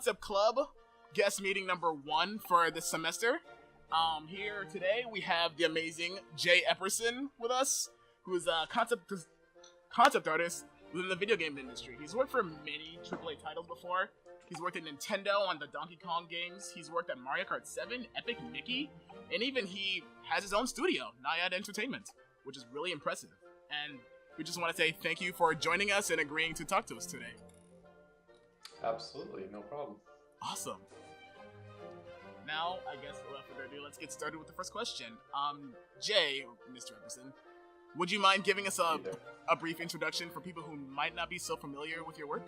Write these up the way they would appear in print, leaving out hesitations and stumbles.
Concept Club guest meeting number 1 for this semester. Here today we have the amazing Jay Epperson with us, who is a concept artist within the video game industry. He's worked for many AAA titles before. He's worked at Nintendo on the Donkey Kong games. He's worked at Mario Kart 7, Epic Mickey, and even he has his own studio, Naiad Entertainment, which is really impressive. And we just want to say thank you for joining us and agreeing to talk to us today. Absolutely, no problem. Awesome. Now, I guess without further ado, let's get started with the first question. Jay, Mr. Epperson, would you mind giving us a brief introduction for people who might not be so familiar with your work?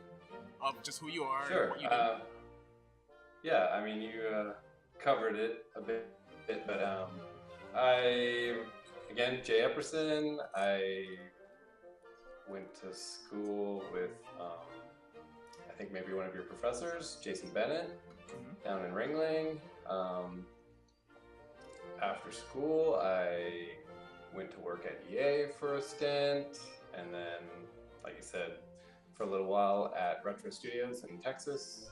Of just who you are Sure. and what you do? Yeah, I mean, you covered it a bit, but again, Jay Epperson, I went to school with, I think maybe one of your professors, Jason Bennett, down in Ringling. After school, I went to work at EA for a stint, and then, like you said, for a little while at Retro Studios in Texas,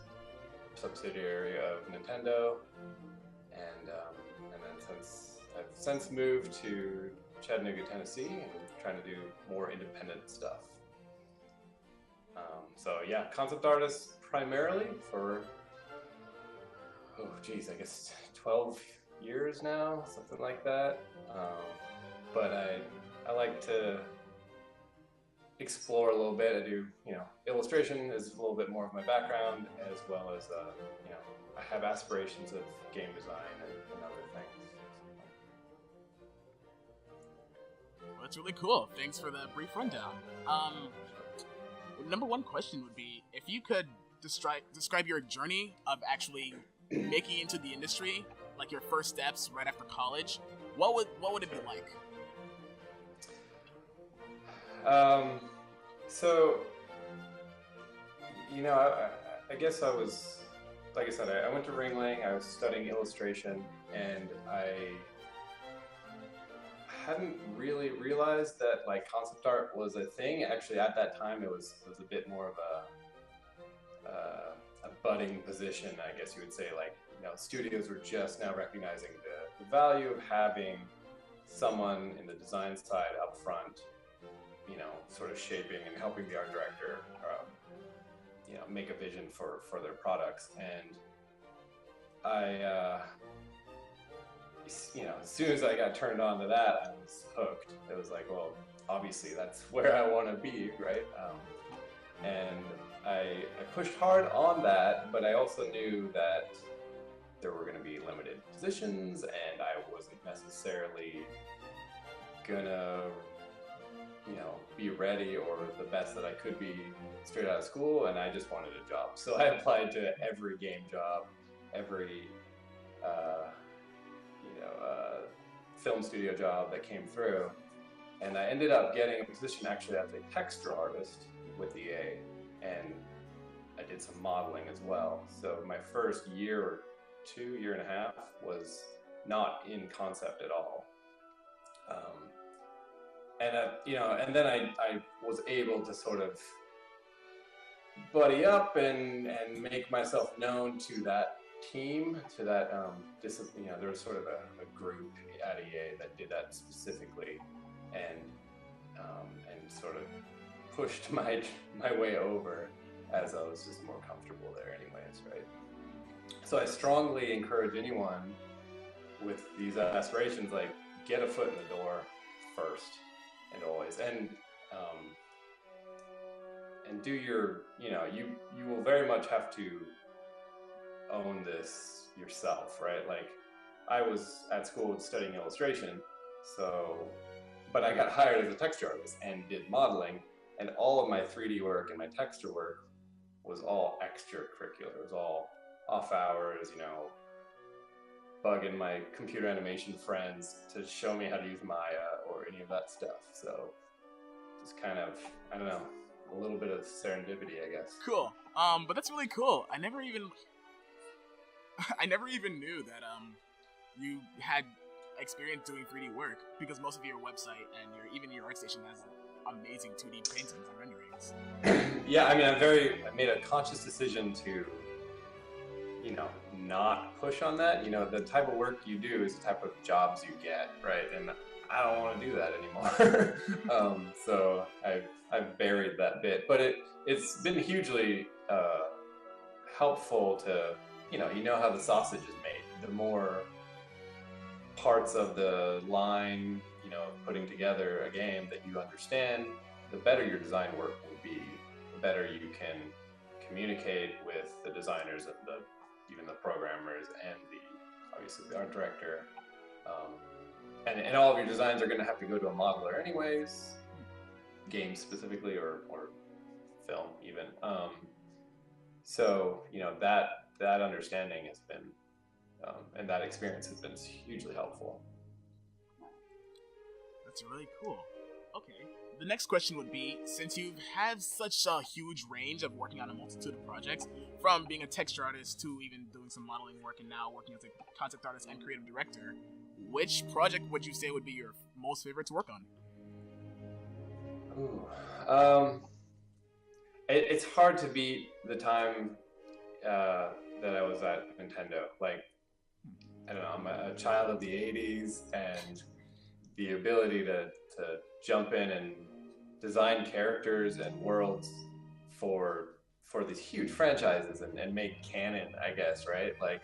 subsidiary of Nintendo, and then I've since moved to Chattanooga, Tennessee, and trying to do more independent stuff. So yeah, concept artist primarily for, I guess 12 years now, something like that. But I like to explore a little bit. I do, illustration is a little bit more of my background, as well as, I have aspirations of game design and other things. Well, that's really cool. Thanks for the brief rundown. Number one question would be, if you could describe your journey of actually making into the industry, like your first steps right after college, what would it be like? So, I guess I was, like I said, I went to Ringling, I was studying illustration, and I hadn't really realized that like concept art was a thing. Actually, at that time, it was a bit more of a budding position, I guess you would say. Like, studios were just now recognizing the value of having someone in the design side up front, sort of shaping and helping the art director, make a vision for their products. And I, as soon as I got turned on to that, I was hooked. It was like, well, obviously that's where I want to be, right? And I pushed hard on that, but I also knew that there were going to be limited positions, and I wasn't necessarily gonna be ready or the best that I could be straight out of school, and I just wanted a job. So I applied to every game job, every film studio job that came through, and I ended up getting a position actually as a texture artist with EA, and I did some modeling as well. So my first year or year and a half was not in concept at all. And then I was able to sort of buddy up and make myself known to that team, to that there was sort of a group at EA that did that specifically, and sort of pushed my way over as I was just more comfortable there anyways, right? So I strongly encourage anyone with these aspirations, like, get a foot in the door first and always, and do your, you will very much have to own this yourself, right? Like, I was at school studying illustration, but I got hired as a texture artist and did modeling, and all of my 3D work and my texture work was all extracurricular. It was all off hours, bugging my computer animation friends to show me how to use Maya or any of that stuff. So just kind of, I don't know, a little bit of serendipity, I guess. Cool. But that's really cool. I never even knew that you had experience doing 3D work, because most of your website and even your ArtStation has amazing 2D paintings and renderings. Yeah, I mean, I made a conscious decision to not push on that. The type of work you do is the type of jobs you get, right? And I don't want to do that anymore. So I've buried that bit, but it's been hugely helpful to how the sausage is made. The more parts of the line, putting together a game that you understand, the better your design work will be. The better you can communicate with the designers and even the programmers and obviously the art director. And all of your designs are going to have to go to a modeler anyways, games specifically or film even. So that understanding has been and that experience has been hugely helpful. That's really cool. Okay. The next question would be, since you've had such a huge range of working on a multitude of projects, from being a texture artist to even doing some modeling work and now working as a concept artist and creative director, which project would you say would be your most favorite to work on? Ooh. It's hard to beat the time that I was at Nintendo. Like, I don't know, I'm a child of the 80s, and the ability to jump in and design characters and worlds for these huge franchises and make canon, I guess, right? Like,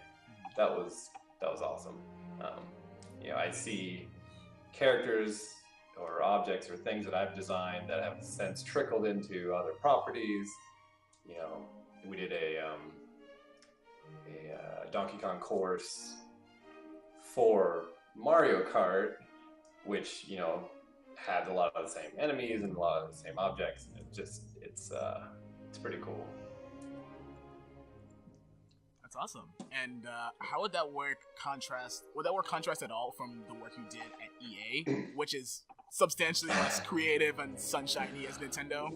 that was awesome. I see characters or objects or things that I've designed that have since trickled into other properties. We did a Donkey Kong course for Mario Kart, which had a lot of the same enemies and a lot of the same objects, and it's pretty cool. That's awesome. And how would that work contrast? Would that work contrast at all from the work you did at EA, which is substantially less creative and sunshiny as Nintendo?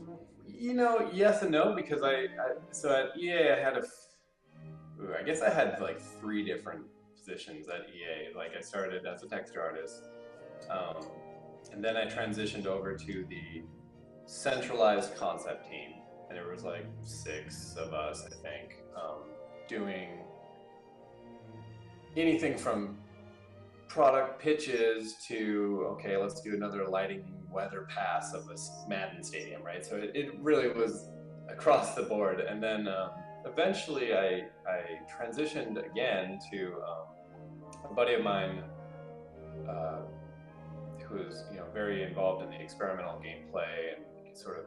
Yes and no, because so at EA I guess I had like 3 different positions at EA. Like, I started as a texture artist, and then I transitioned over to the centralized concept team, and there was like 6 of us, I think, doing anything from product pitches to, okay, let's do another lighting weather pass of a Madden stadium, right? So it really was across the board. And then eventually I transitioned again to a buddy of mine who was very involved in the experimental gameplay and sort of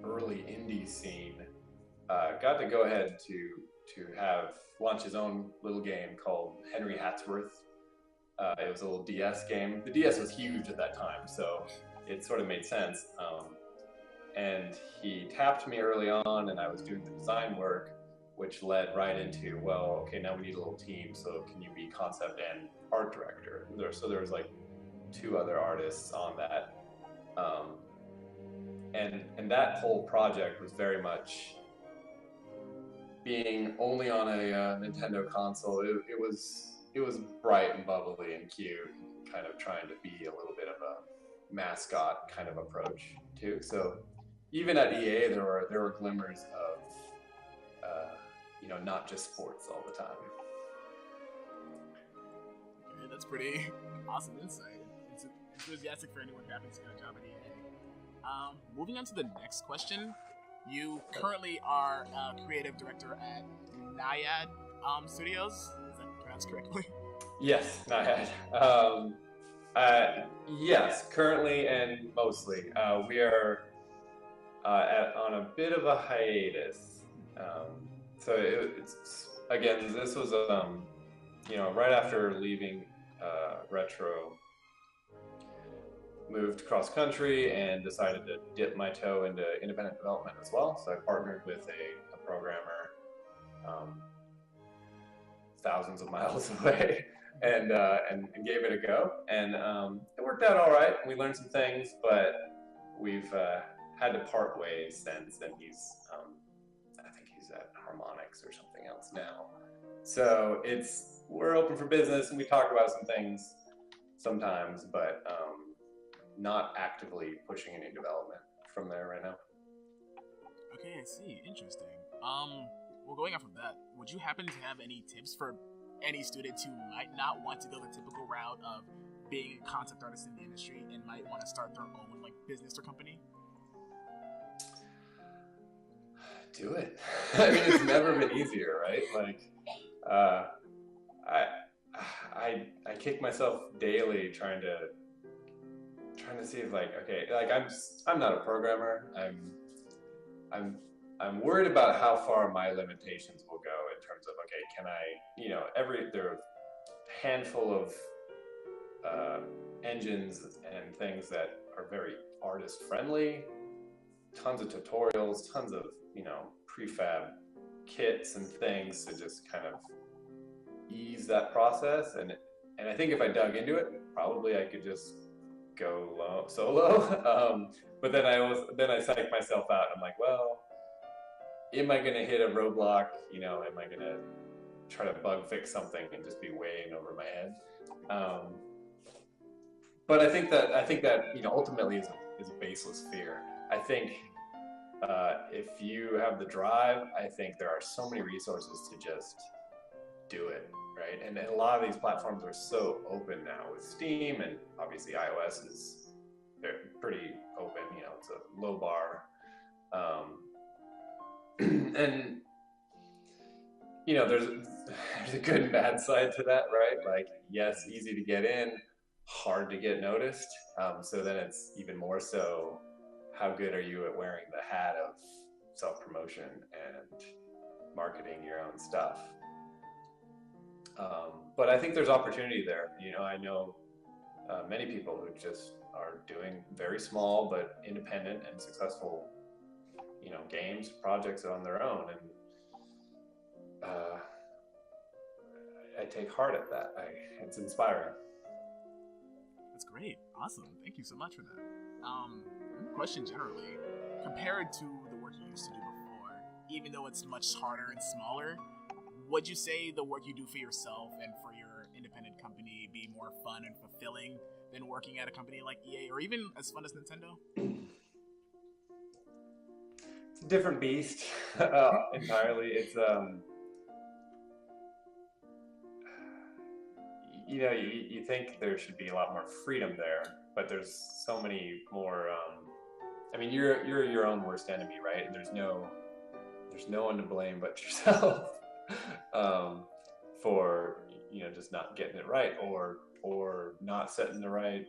early indie scene. Got to go ahead to launch his own little game called Henry Hatsworth. It was a little DS game. The DS was huge at that time, so it sort of made sense. And he tapped me early on, and I was doing the design work, which led right into, well, okay, now we need a little team, so can you be concept and art director? So there was like 2 other artists on that. And that whole project was very much being only on a Nintendo console. It was bright and bubbly and cute, and kind of trying to be a little bit of a mascot kind of approach too. So even at EA, there were glimmers of not just sports all the time. Okay, that's pretty awesome insight. It's enthusiastic for anyone who happens to get a job at EA. Moving on to the next question. You currently are a creative director at Naiad Studios. Is that pronounced correctly? Yes, Naiad. Yes, currently and mostly. We are on a bit of a hiatus. So it's again, this was right after leaving Retro. Moved cross country and decided to dip my toe into independent development as well. So I partnered with a programmer thousands of miles away and gave it a go. And it worked out all right. We learned some things, but we've had to part ways since. And I think he's at Harmonix or something else now. So we're open for business, and we talk about some things sometimes, but not actively pushing any development from there right now. Okay, I see. Interesting. Well, going off of that, would you happen to have any tips for any students who might not want to go the typical route of being a concept artist in the industry and might want to start their own like business or company? Do it. I mean, it's never been easier, right? Like, I kick myself daily trying to see if like, okay, like I'm not a programmer. I'm worried about how far my limitations will go in terms of, okay, can I, there are a handful of engines and things that are very artist friendly, tons of tutorials, tons of, prefab kits and things to just kind of ease that process. And I think if I dug into it, probably I could just go solo. But then I psych myself out. I'm like, well, am I going to hit a roadblock? Am I going to try to bug fix something and just be way in over my head? But I think that ultimately is a baseless fear. I think if you have the drive, I think there are so many resources to just do it, right? And a lot of these platforms are so open now with Steam, and obviously iOS is pretty open. It's a low bar, and there's a good and bad side to that, right? Like, yes, easy to get in, hard to get noticed. So then it's even more so, how good are you at wearing the hat of self-promotion and marketing your own stuff? But I think there's opportunity there. I know many people who just are doing very small but independent and successful, games, projects on their own, and I take heart at that. It's inspiring. That's great. Awesome. Thank you so much for that. Question generally, compared to the work you used to do before, even though it's much harder and smaller, would you say the work you do for yourself and for your independent company be more fun and fulfilling than working at a company like EA, or even as fun as Nintendo? It's a different beast entirely. It's you think there should be a lot more freedom there, but there's so many more. I mean, you're your own worst enemy, right? And there's no one to blame but yourself for just not getting it right, or not setting the right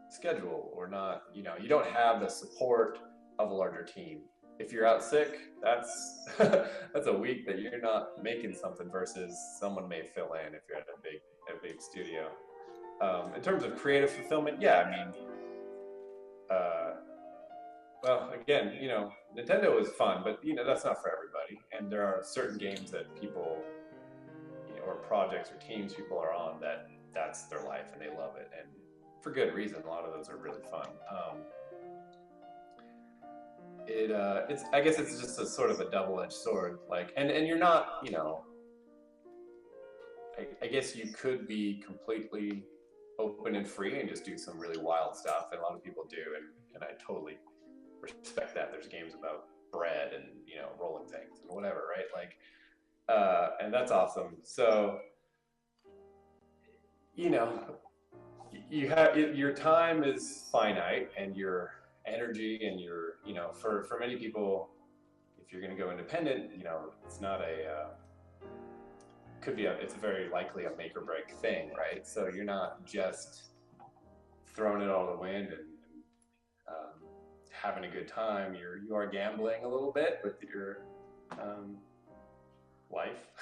schedule, or not. You don't have the support of a larger team. If you're out sick, that's that's a week that you're not making something, versus someone may fill in if you're at a big studio. In terms of creative fulfillment, yeah, I mean, well, again, Nintendo is fun, but that's not for everybody. And there are certain games that people, or projects or teams people are on that's their life and they love it, and for good reason. A lot of those are really fun. I guess it's just a sort of a double-edged sword. Like, and you're not, I guess you could be completely open and free and just do some really wild stuff, and a lot of people do, and I totally respect that. There's games about bread and rolling things and whatever, right? Like, and that's awesome. So you have your time is finite, and your energy, and your for many people, if you're going to go independent, it's not it's very likely a make or break thing, right? So you're not just throwing it all to the wind and having a good time. You are gambling a little bit with your life.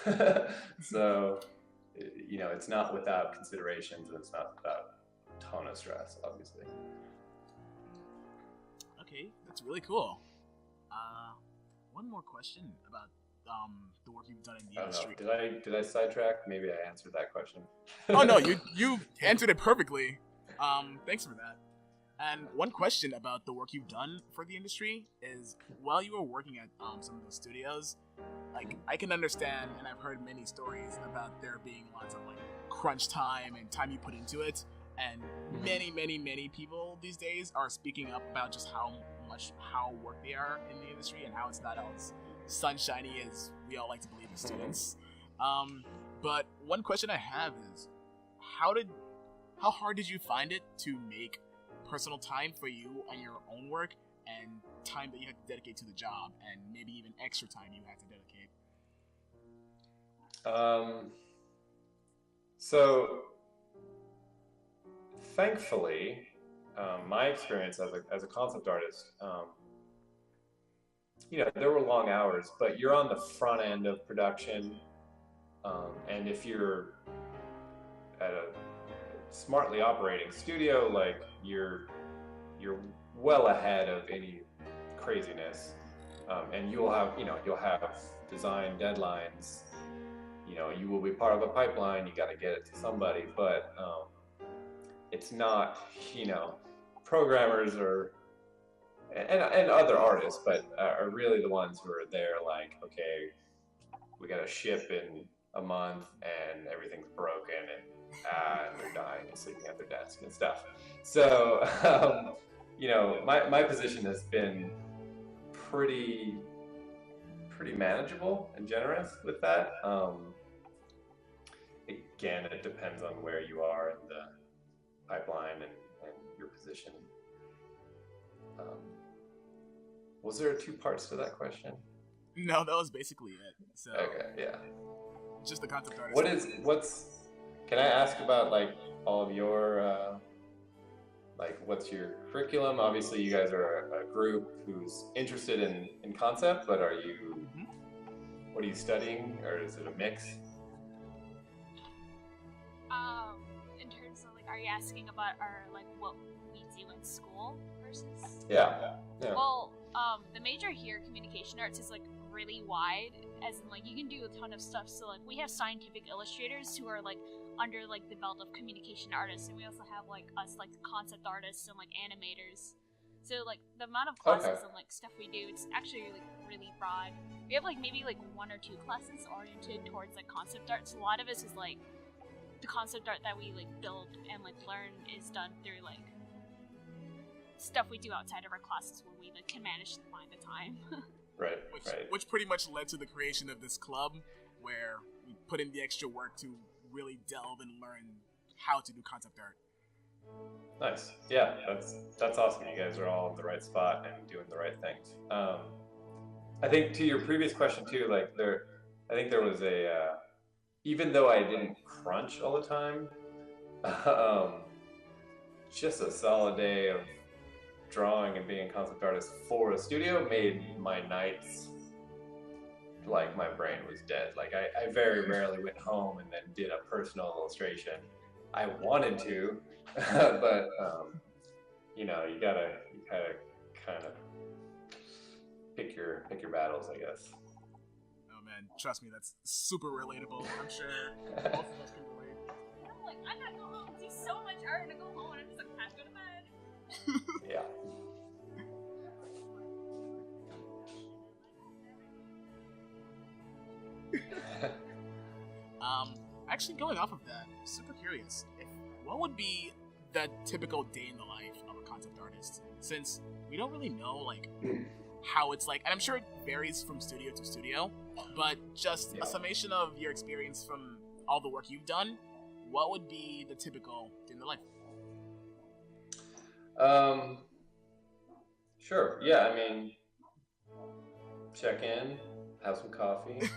So it's not without considerations, and it's not without a ton of stress, obviously. Okay, that's really cool. One more question about the work you've done in the industry. Did I sidetrack? Maybe I answered that question. Oh no, you answered it perfectly. Thanks for that. And one question about the work you've done for the industry is, while you were working at some of those studios, like, I can understand, and I've heard many stories about there being lots of like crunch time and time you put into it, and many people these days are speaking up about just how work they are in the industry and how it's not sunshiny as we all like to believe as students. But one question I have is, how hard did you find it to make personal time for you and your own work, and time that you had to dedicate to the job, and maybe even extra time you had to dedicate? So thankfully, my experience as a concept artist, there were long hours, but you're on the front end of production, and if you're at a smartly operating studio, like you're well ahead of any craziness, and you'll have design deadlines. You will be part of a pipeline. You got to get it to somebody, but it's not, programmers and other artists, but are really the ones who are there. Like, okay, we got to ship in a month, and everything's broken, and they're dying and sleeping at their desk and stuff. So, my position has been pretty manageable and generous with that. Again, it depends on where you are in the pipeline and your position. Was there 2 parts to that question? No, that was basically it. So okay, yeah. Just the concept artist. Can I ask about like all of your what's your curriculum? Obviously, you guys are a group who's interested in concept, but are you? What are you studying, or is it a mix? In terms of are you asking about what we do in school versus? Yeah. Well, the major here, communication arts, is really wide, as in you can do a ton of stuff. So we have scientific illustrators who are under the belt of communication artists, and we also have us concept artists and animators. So the amount of classes and stuff we do, it's actually really broad. We have maybe 1 or 2 classes oriented towards concept art. So a lot of us is the concept art that we build and learn is done through stuff we do outside of our classes when we can manage to find the time. Right. Which pretty much led to the creation of this club, where we put in the extra work to really delve and learn how to do concept art. Nice. Yeah, that's awesome. You guys are all in the right spot and doing the right things. I think to your previous question too, I think there was even though I didn't crunch all the time, just a solid day of drawing and being a concept artist for a studio made my nights my brain was dead. I very rarely went home and then did a personal illustration. I wanted to, but you gotta kind of pick your battles, I guess. Oh man, trust me, that's super relatable. I'm sure both of us can relate. I'm not going home and do so much art, and I go home and I'm just time to go to bed. Yeah. Actually, going off of that, super curious. What would be the typical day in the life of a concept artist? Since we don't really know how it's and I'm sure it varies from studio to studio, but just a summation of your experience from all the work you've done, what would be the typical day in the life? Sure. Yeah, I mean, check in, have some coffee,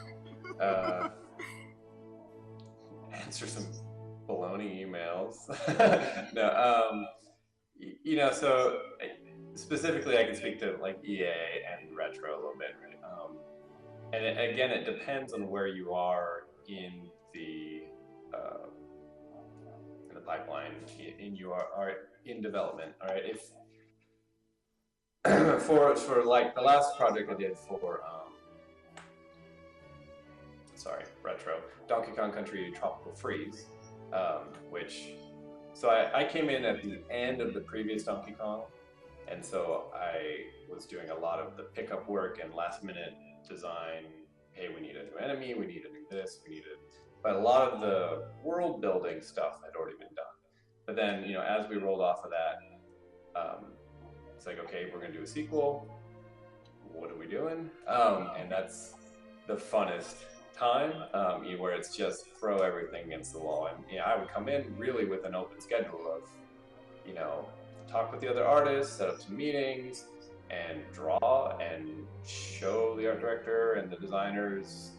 answer some baloney emails. No, so specifically I can speak to EA and retro a little bit, right? And again, it depends on where you are in the pipeline, you are in development. All right, if for the last project I did for retro Donkey Kong Country Tropical Freeze, so I came in at the end of the previous Donkey Kong, and so I was doing a lot of the pickup work and last minute design. Hey, we need a new enemy, we need to do this, but a lot of the world building stuff had already been done. But then, as we rolled off of that, it's okay, we're gonna do a sequel. what are we doing? And that's the funnest time, where it's just throw everything against the wall. And I would come in really with an open schedule of, talk with the other artists, set up some meetings, and draw and show the art director and the designers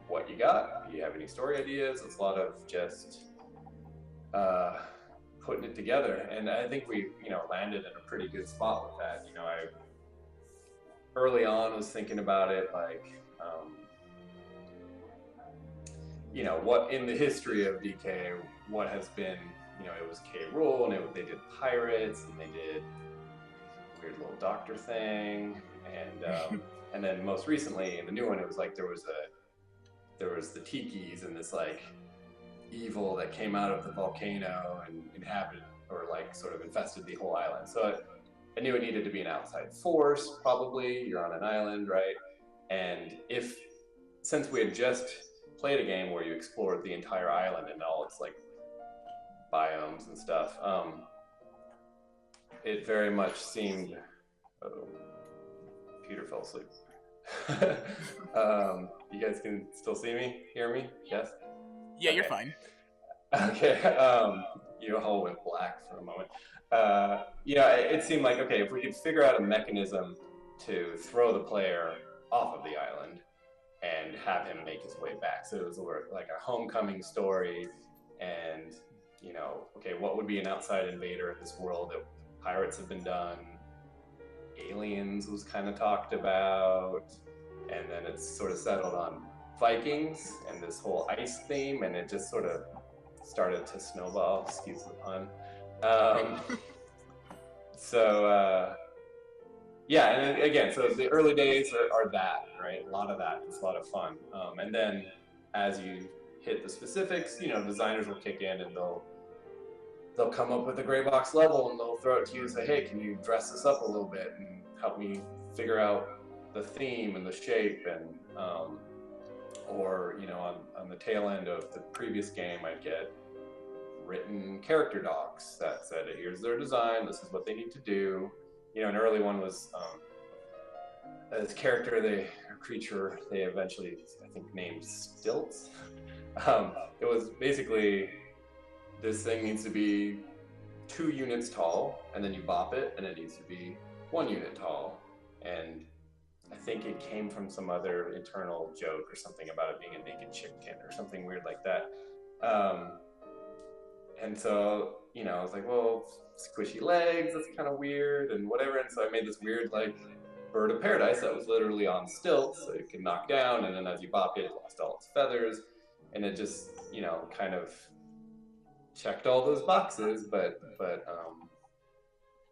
what you got. Do you have any story ideas? It's a lot of just putting it together. And I think we, landed in a pretty good spot with that. I early on was thinking about it like, what in the history of DK, what has been, it was K. Rool, and they did Pirates, and they did a weird little doctor thing, and and then most recently in the new one, it was like there was the Tikis and this like evil that came out of the volcano and inhabited or like sort of infested the whole island. So I knew it needed to be an outside force. Probably you're on an island, right? And since we had just played a game where you explored the entire island and all its like biomes and stuff, it very much seemed. Peter fell asleep. You guys can still see me, hear me? Yes. Yeah, okay. You're fine. Okay. You all went black for a moment. It seemed like, okay, if we could figure out a mechanism to throw the player off of the island and have him make his way back. So it was like a homecoming story, and okay, what would be an outside invader in this world that pirates have been done? Aliens was kind of talked about, and then it's sort of settled on Vikings and this whole ice theme, and it just sort of started to snowball, excuse the pun. And again, so the early days are that, right? A lot of that. It's a lot of fun. And then as you hit the specifics, designers will kick in and they'll come up with a gray box level and they'll throw it to you and say, hey, can you dress this up a little bit and help me figure out the theme and the shape? And on the tail end of the previous game, I'd get written character docs that said, here's their design, this is what they need to do. An early one was this creature they eventually, I think, named Stilts. It was basically, this thing needs to be 2 units tall, and then you bop it, and it needs to be 1 unit tall. And I think it came from some other internal joke or something about it being a naked chicken or something weird like that. And so, I was like, well, squishy legs, that's kind of weird, and whatever. And so I made this weird, like, bird of paradise that was literally on stilts, so it could knock down, and then as you bop it lost all its feathers. And it just, kind of checked all those boxes, but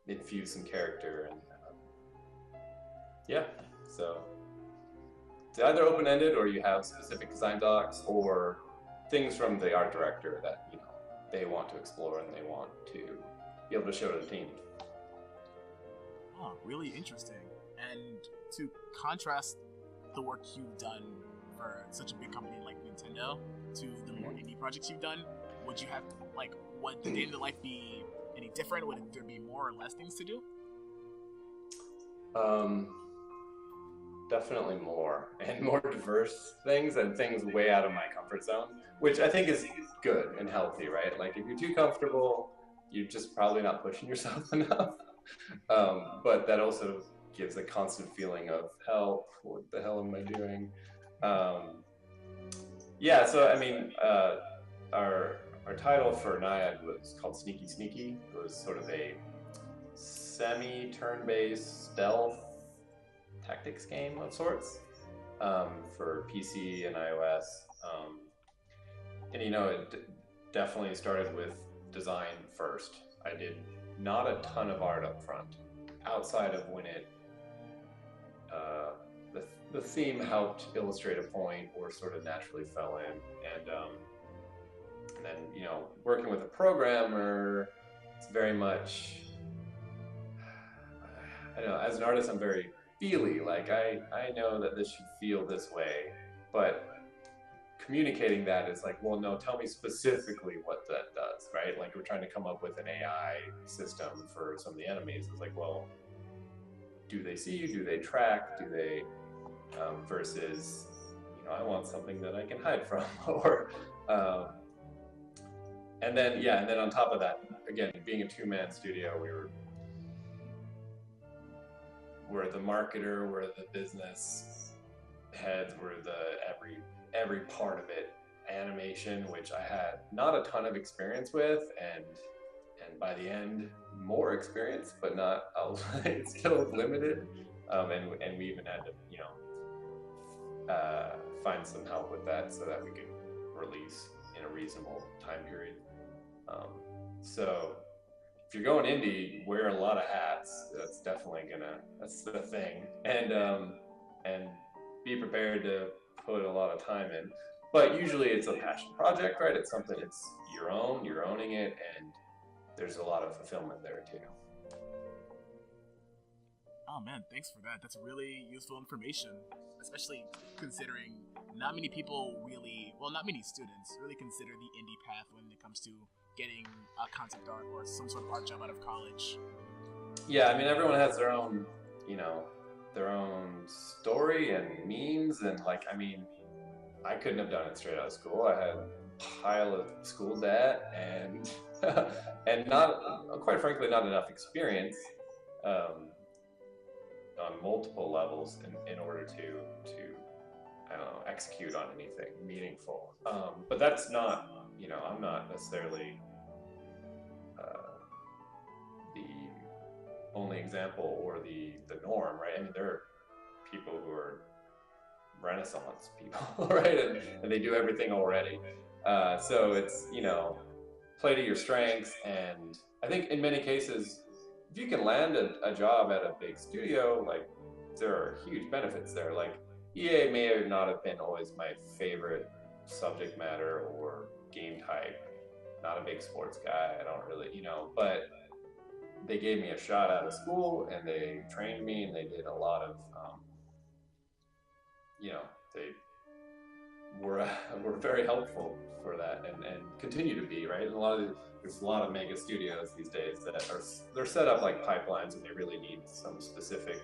infused some character. And so it's either open-ended, or you have specific design docs or things from the art director that they want to explore and they want to be able to show to the team. Oh, really interesting. And to contrast the work you've done for such a big company like Nintendo to the more indie projects you've done, would you have, would the day-to-day life be any different? Would there be more or less things to do? Definitely more, and more diverse things, and things way out of my comfort zone, which I think is good and healthy, right? Like, if you're too comfortable, you're just probably not pushing yourself enough. But that also gives a constant feeling of help. What the hell am I doing? So I mean, our title for Naiad was called Sneaky Sneaky. It was sort of a semi-turn-based stealth tactics game of sorts, for PC and iOS. And it definitely started with design first. I did not a ton of art up front, outside of when the theme helped illustrate a point or sort of naturally fell in. And then, working with a programmer, it's very much, I don't know, as an artist, I'm very feely. Like, I know that this should feel this way, but communicating that is like, well, no, tell me specifically what that does, right? Like, we're trying to come up with an AI system for some of the enemies. It's like, well, do they see you? Do they track? Do they versus, I want something that I can hide from, or and then on top of that, again, being a two-man studio, we're the marketer, we're the business heads, we're the every part of it. Animation, which I had not a ton of experience with, and by the end, more experience, but not, it's still limited. And we even had to, find some help with that so that we could release in a reasonable time period. So if you're going indie, wear a lot of hats. That's definitely that's the thing. And be prepared to put a lot of time in. But usually it's a passion project, right? It's something you're owning it, and there's a lot of fulfillment there too. Oh man, thanks for that. That's really useful information, especially considering not many people not many students really consider the indie path when it comes to getting a concept art or some sort of art job out of college. Yeah, I mean, everyone has their own, their own story and means, and I couldn't have done it straight out of school. I had a pile of school debt and and quite frankly, not enough experience on multiple levels in order to I don't know, execute on anything meaningful. But that's not, I'm not necessarily the only example or the norm, right? I mean, there are people who are Renaissance people, right? And they do everything already. So it's, play to your strengths. And I think in many cases, if you can land a job at a big studio, there are huge benefits there. EA may not have been always my favorite subject matter or game type. Not a big sports guy. I don't really, but they gave me a shot out of school, and they trained me, and they did a lot of, they were very helpful for that, and continue to be, right? And there's a lot of mega studios these days that they're set up like pipelines, and they really need some specific,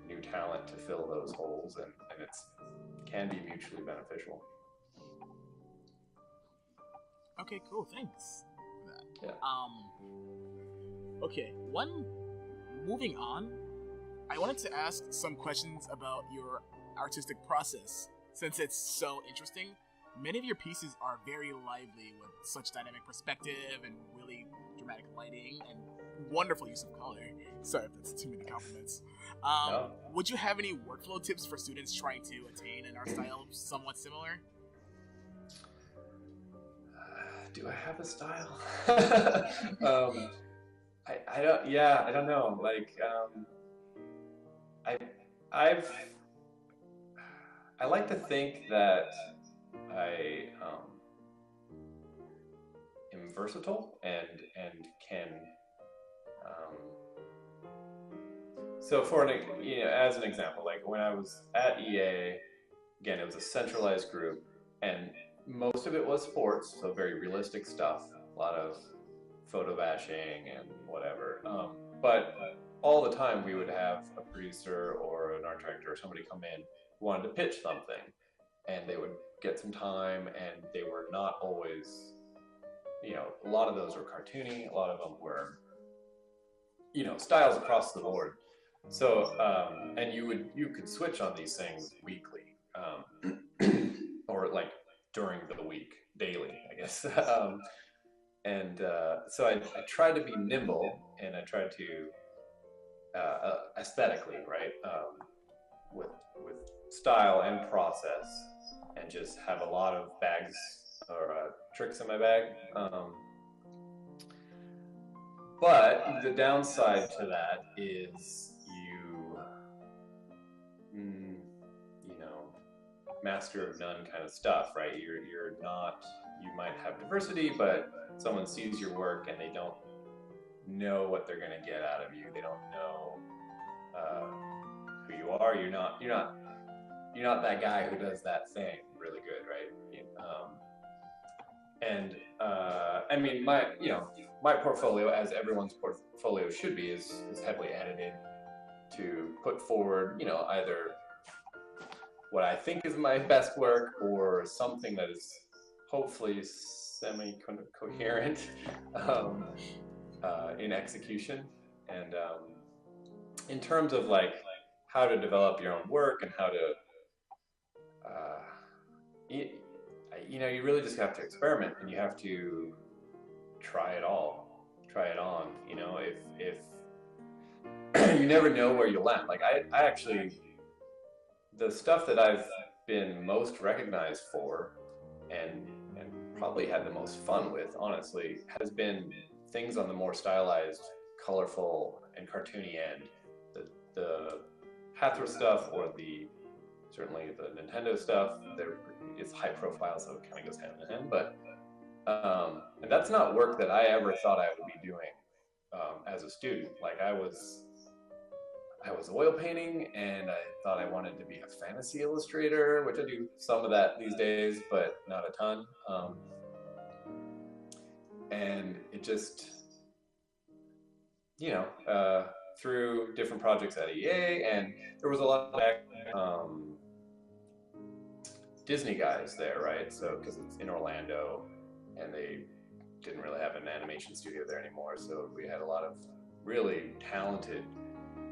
new talent to fill those holes, and it can be mutually beneficial. Okay, cool. Thanks for that. Yeah. Okay. Moving on, I wanted to ask some questions about your artistic process, since it's so interesting. Many of your pieces are very lively with such dynamic perspective and really dramatic lighting and wonderful use of color. Sorry if that's too many compliments. No. Would you have any workflow tips for students trying to attain an art style somewhat similar? Do I have a style? I don't. Yeah, I don't know. I like to think that I am versatile and can. So as an example, when I was at EA, again, it was a centralized group, and most of it was sports, so very realistic stuff, a lot of photo bashing and whatever. But all the time we would have a producer or an art director or somebody come in who wanted to pitch something, and they would get some time, and they were not always, a lot of those were cartoony, a lot of them were, styles across the board. So, and you could switch on these things weekly, or during the week, daily, I guess. So I tried to be nimble, and I tried to aesthetically, right, with style and process, and just have a lot of bags or tricks in my bag. But the downside to that is master of none kind of stuff, right? You're not, you might have diversity, but someone sees your work and they don't know what they're going to get out of you. They don't know who you are. You're not that guy who does that thing really good, right? I mean, my portfolio, as everyone's portfolio should be, is heavily edited to put forward, you know, either what I think is my best work or something that is hopefully semi-coherent in execution. And in terms of like how to develop your own work and how to, you know, you really just have to experiment and you have to try it on. You know, if you never know where you'll land. Like I actually, the stuff that I've been most recognized for and probably had the most fun with, honestly, has been things on the more stylized, colorful, and cartoony end. The Hathor stuff, or certainly the Nintendo stuff, it's high profile, so it kind of goes hand in hand. But and that's not work that I ever thought I would be doing as a student. Like I was oil painting, and I thought I wanted to be a fantasy illustrator, which I do some of that these days, but not a ton. And it just, you know, through different projects at EA, and there was a lot of Disney guys there, right? So, because it's in Orlando, and they didn't really have an animation studio there anymore, so we had a lot of really talented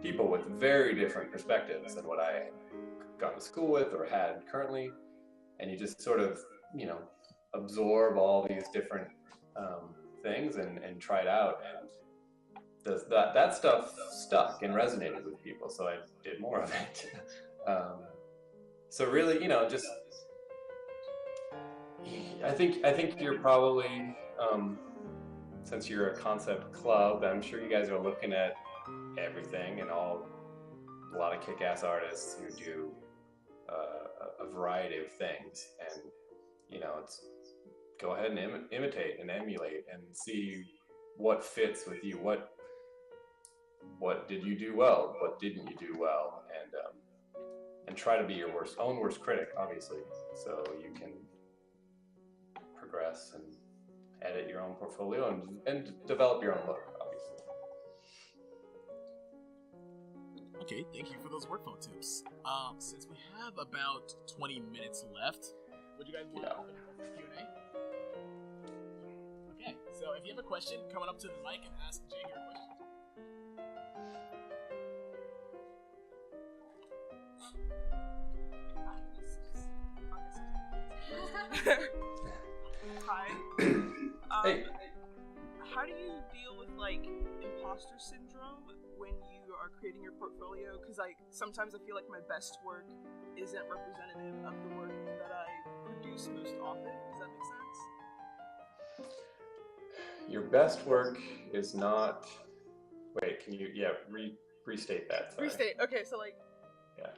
people with very different perspectives than what I had gone to school with or had currently, and you just sort of, you know, absorb all these different things and try it out, and that stuff stuck and resonated with people, so I did more of it. So really, you know, just I think you're probably since you're a concept club, I'm sure you guys are looking at everything and a lot of kick-ass artists who do a variety of things, and you know, it's go ahead and imitate and emulate and see what fits with you. What did you do well? What didn't you do well? And try to be your own worst critic, obviously, so you can progress and edit your own portfolio and develop your own look, obviously. Okay, thank you for those workflow tips. Since we have about 20 minutes left, would you guys want to open it up for Q&A? Okay, so if you have a question, come on up to the mic and ask Jay your question. Hi. Hey. How do you deal with like imposter syndrome when you are creating your portfolio? Because like sometimes I feel like my best work isn't representative of the work that I produce most often. Does that make sense? Your best work is not. Wait, can you restate that? Sorry. Restate. Okay, so like. Yeah.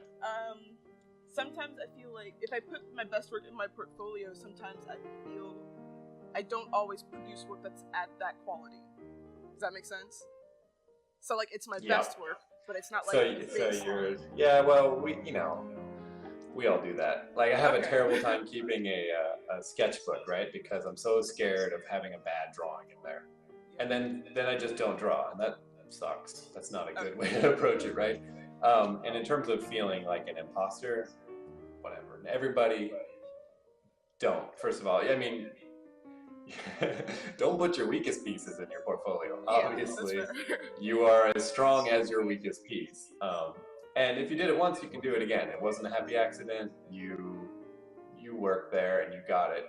Sometimes I feel like if I put my best work in my portfolio, sometimes I feel I don't always produce work that's at that quality. Does that make sense? So like it's my best work, but it's not like well, we all do that. Like I have a terrible time keeping a sketchbook, right? Because I'm so scared of having a bad drawing in there. And then I just don't draw, and that sucks. That's not a good way to approach it, right? And in terms of feeling like an imposter, whatever. Everybody don't. First of all, I mean, don't put your weakest pieces in your portfolio. Obviously, you are as strong as your weakest piece. And if you did it once, you can do it again. It wasn't a happy accident. You worked there and you got it.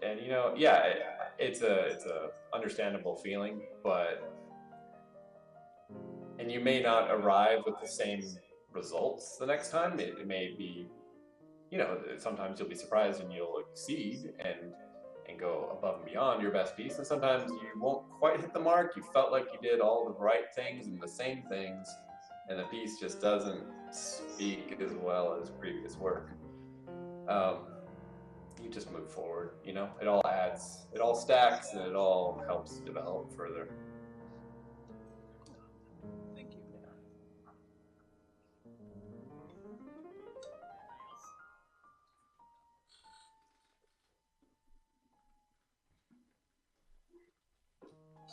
And you know, yeah, it's a understandable feeling, and you may not arrive with the same results the next time. It may be, you know, sometimes you'll be surprised and you'll exceed and go above and beyond your best piece, and sometimes you won't quite hit the mark. You felt like you did all the right things and the same things, and the piece just doesn't speak as well as previous work. You just move forward, you know, it all adds, it all stacks, and it all helps develop further. Thank you.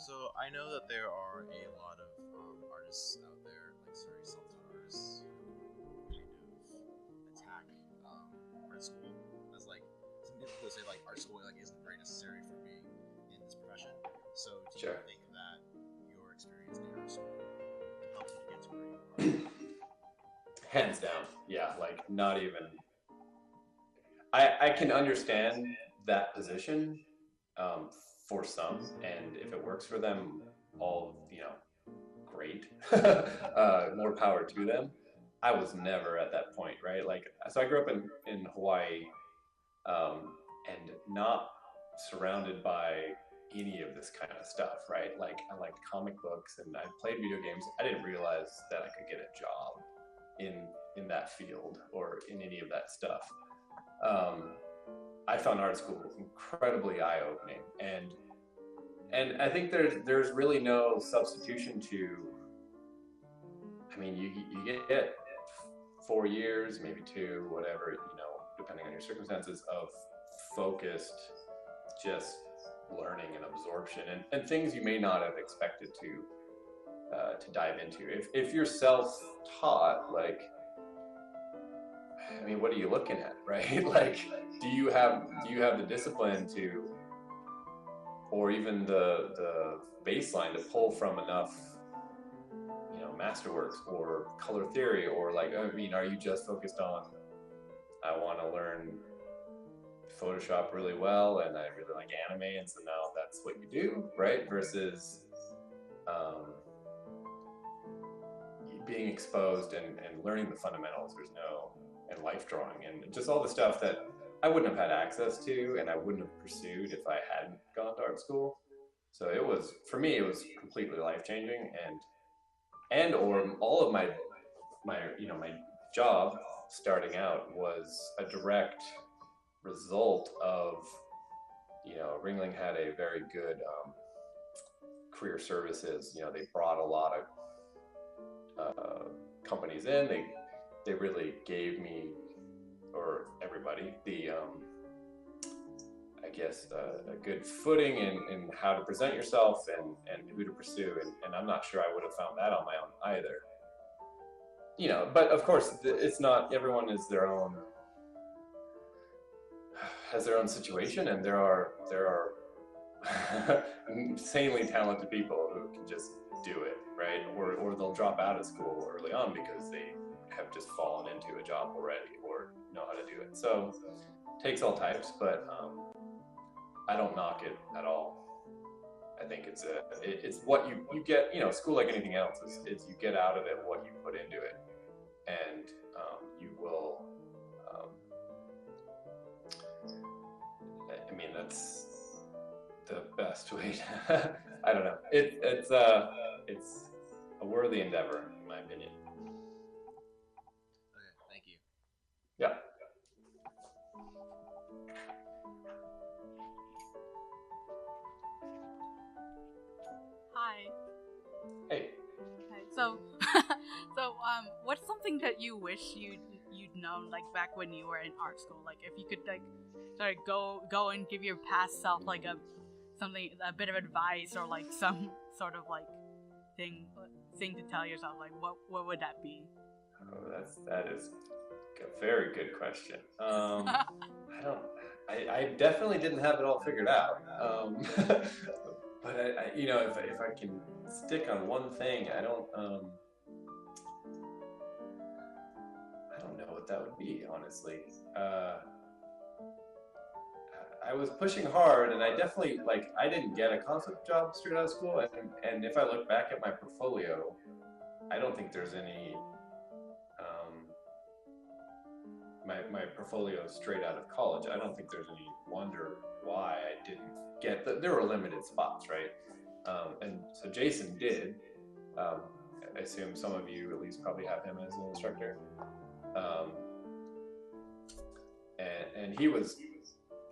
So I know that there are a lot of artists out there, like sorry, self-taught artists, who kind of attack art school as like some people say like art school like isn't very necessary for being in this profession. So do you think that your experience in art school helped you to get to where you are? Hands down, yeah. Like not even. I can understand that position for some, and if it works for them, all great. More power to them. I was never at that point, right? Like, so I grew up in Hawaii, and not surrounded by any of this kind of stuff, right? Like, I liked comic books and I played video games. I didn't realize that I could get a job in that field or in any of that stuff. I found art school incredibly eye-opening, and I think there's really no substitution to. I mean, you get 4 years, maybe 2, whatever, depending on your circumstances, of focused, just learning and absorption, and things you may not have expected to dive into. If you're self-taught, like, I mean, what are you looking at, right? Like, do you have the discipline to, or even the baseline to pull from enough, masterworks or color theory, or like, I mean, are you just focused on, I want to learn Photoshop really well and I really like anime, and so now that's what you do, right? Versus being exposed and learning the fundamentals. And life drawing and just all the stuff that I wouldn't have had access to and I wouldn't have pursued if I hadn't gone to art school. So it was, for me, it was completely life-changing, or all of my job starting out was a direct result of, Ringling had a very good career services. They brought a lot of companies in. They really gave me, or everybody, the I guess a good footing in how to present yourself and who to pursue, and I'm not sure I would have found that on my own either. But of course it's not, everyone is has their own situation, and there are insanely talented people who can just do it, right? Or they'll drop out of school early on because they have just fallen into a job already or know how to do it. So it takes all types, but I don't knock it at all. I think it's what you get, school, like anything else, is you get out of it what you put into it, and you will. I mean, that's the best way to. I don't know. It's a worthy endeavor, in my opinion. Okay, thank you. Yeah. Hi. Hey. Hi. So, what's something that you wish you'd known, like, back when you were in art school? Like, if you could, like, sort of go and give your past self, like, a bit of advice, or like some sort of like thing to tell yourself, like, what would that be? Oh, that is a very good question. I definitely didn't have it all figured out. But I if I can stick on one thing, I don't know what that would be, honestly. I was pushing hard, and I definitely, like, I didn't get a concept job straight out of school, and if I look back at my portfolio, I don't think there's any, my portfolio straight out of college, I don't think there's any wonder why I didn't get, there were limited spots, right? And so Jason did, I assume some of you at least probably have him as an instructor, and he was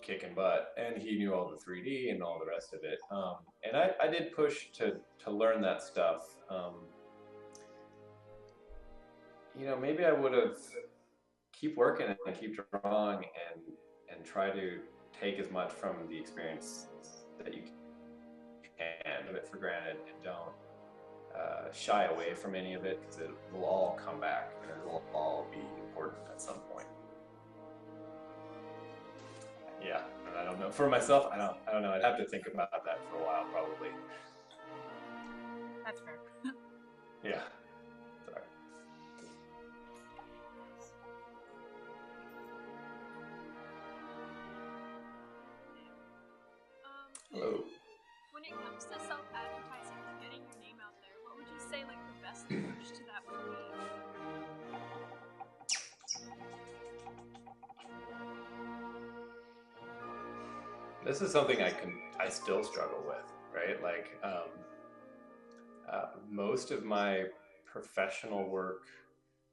kicking butt, and he knew all the 3D and all the rest of it. And I did push to learn that stuff. Maybe I would have keep working and keep drawing and try to take as much from the experience that you hand of it for granted and don't shy away from any of it, because it will all come back and it will all be important at some point. Yeah, and I don't know. For myself, I don't know. I'd have to think about that for a while, probably. That's fair. Yeah. Sorry. Hello. When it comes to self-advertising and getting your name out there, what would you say like the best approach to that would be? This is something I still struggle with, right? Like, most of my professional work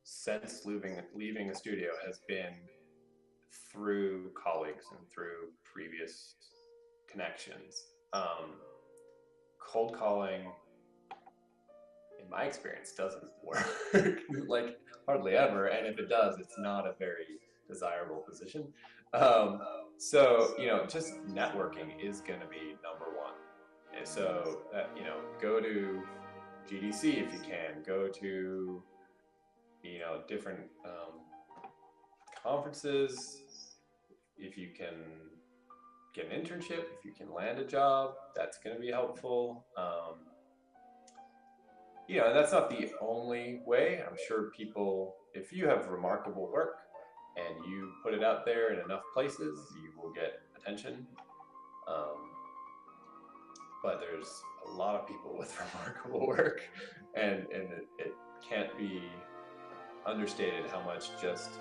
since leaving the studio has been through colleagues and through previous connections. Cold calling, in my experience, doesn't work like hardly ever, and if it does, it's not a very desirable position. So, just networking is going to be number one. And so, go to GDC if you can, go to, different conferences. If you can get an internship, if you can land a job, that's going to be helpful. And that's not the only way. I'm sure people, if you have remarkable work and you put it out there in enough places, you will get attention. But there's a lot of people with remarkable work, and it can't be understated how much just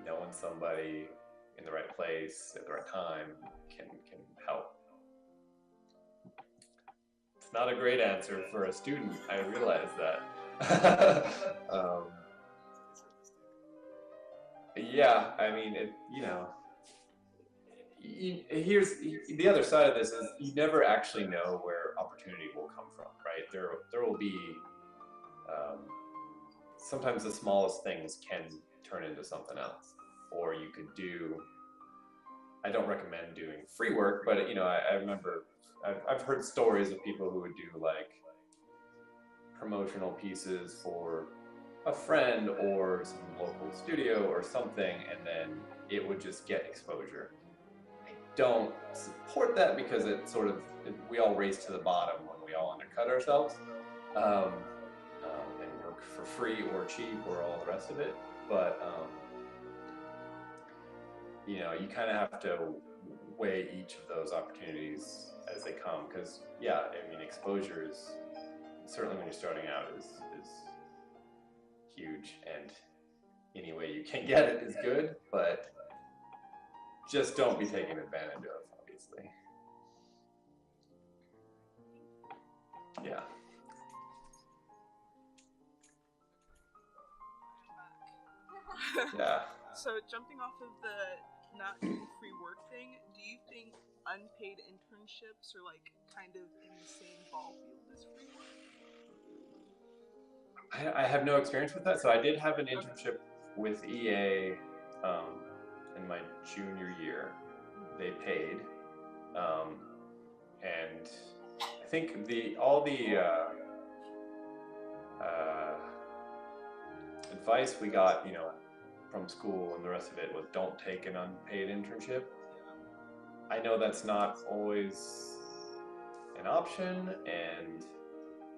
knowing somebody in the right place at the right time can help. It's not a great answer for a student, I realize that. Yeah, I mean, here's the other side of this is you never actually know where opportunity will come from, right? There will be sometimes the smallest things can turn into something else, or you could do. I don't recommend doing free work, but I remember I've heard stories of people who would do like promotional pieces for a friend or some local studio or something, and then it would just get exposure. I don't support that because we all race to the bottom when we all undercut ourselves and work for free or cheap or all the rest of it. But you kind of have to weigh each of those opportunities as they come, because exposure is certainly, when you're starting out, is huge, and any way you can get it is good, but just don't be taken advantage of, obviously. Yeah. Yeah. So jumping off of the not doing free work thing, do you think unpaid internships are like kind of in the same ball field as free work? I have no experience with that. So I did have an internship with EA in my junior year. They paid, and I think all the advice we got, from school and the rest of it was don't take an unpaid internship. I know that's not always an option, and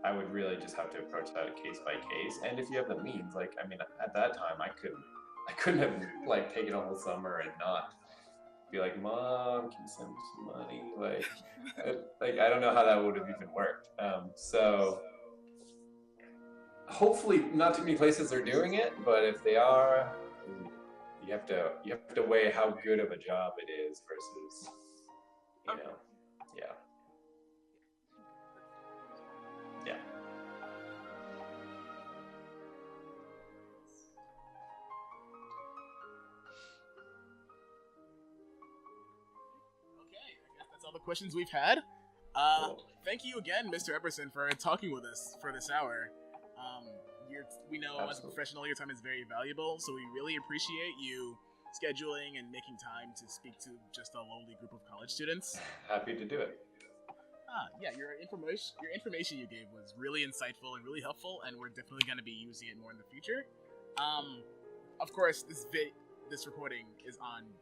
I would really just have to approach that case by case. And if you have the means, at that time, I couldn't have taken a whole summer and not be like, Mom, can you send me some money? I don't know how that would have even worked. So hopefully not too many places are doing it, but if they are, you have to weigh how good of a job it is versus, yeah. Yeah. Okay, I guess that's all the questions we've had. Cool. Thank you again, Mr. Epperson, for talking with us for this hour. We know as a Absolutely. professional, your time is very valuable, so we really appreciate you scheduling and making time to speak to just a lonely group of college students. Happy to do it. Yeah, your information you gave was really insightful and really helpful, and we're definitely going to be using it more in the future. Of course, this recording is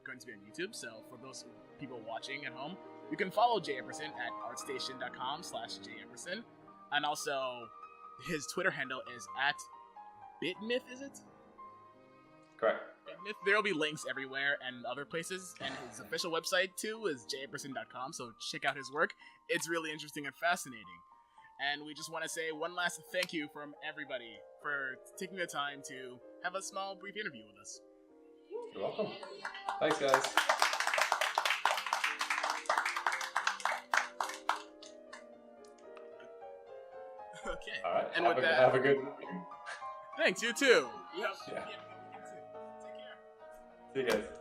going to be on YouTube, so for those people watching at home, you can follow Jay Epperson at artstation.com/jepperson, and also his Twitter handle is at Bitmyth, is it? Correct. Bitmyth. There'll be links everywhere and other places, and his official website too is jepperson.com, so check out his work. It's really interesting and fascinating. And we just want to say one last thank you from everybody for taking the time to have a small, brief interview with us. You're welcome. Thanks, guys. Okay. All right. And have, with a, that, have a good night. thanks, you too. Yep. Yeah. Take care. See you guys.